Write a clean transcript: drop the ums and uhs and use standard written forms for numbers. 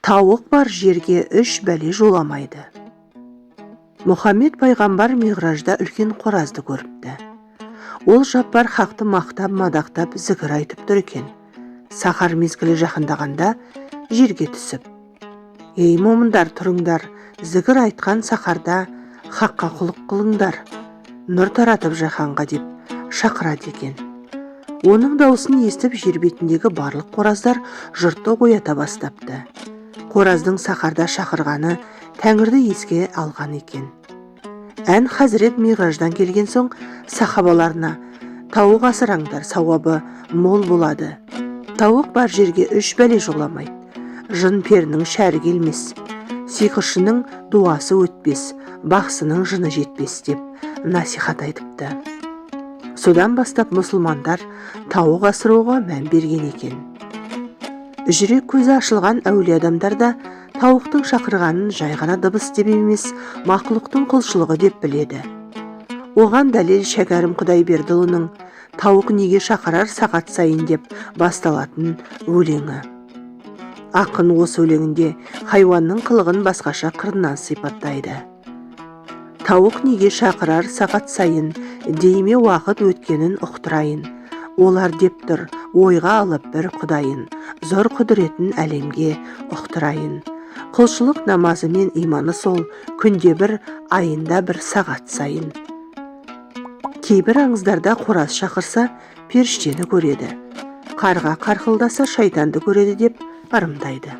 Тауық бар жерге 3 бәле жоламайды. Мұхаммед пайғамбар миғражда үлкен қоразды көріпті. Ол жаппар хақты мақтап-мадақтап зікір айтып тұр екен. Сахар мезгілі жақындағанда жерге түсіп: «Ей момындар, тұрыңдар, зікір айтқан сахарда хаққа құлық қылыңдар, нұр таратып жаһанға» деп шақырады екен. Оның даусын естіп жер бетіндегі барлық қораздар жұртты оята бастапты. Қораздың сахарда шақырғаны Тәңірді еске алған екен. Ән Хазірет миғраждан келген соң сахабаларына: «Тауық асыраңдар, сауабы мол болады. Тауық бар жерге 3 бәле жоламайды. Жын перінің шәрі келмес, сиқыршының дуасы өтпес, бақсының жыны жетпес» деп насихат айтыпты. Содан бастап мұсылмандар тауық асыруға мән берген екен. Жүрек көзі ашылған әулие адамдар да тауықтың шақырғанын жай ғана дыбыс деп емес, мақлұқтың құлшылығы деп біледі. Оған дәлел Шәкәрім Құдайбердіұлының «Тауық неге шақырар сағат сайын» деп басталатын өлеңі. Ақын осы өлеңінде хайуанның қылығын басқаша қырынан сипаттайды. «Тауық неге шақырар сағат сайын, дейме уақыт өткенін ұқтырайын. Олар деп тұр, ойға алып бір құдайын, зор құдіретін әлемге ұқтырайын. Құлшылық намазы мен иманы сол, күнде бір, айында бір сағат сайын». Кейбір аңыздарда қораз шақырса періштені көреді, қарға қарқылдаса шайтанды көреді деп ырымдайды.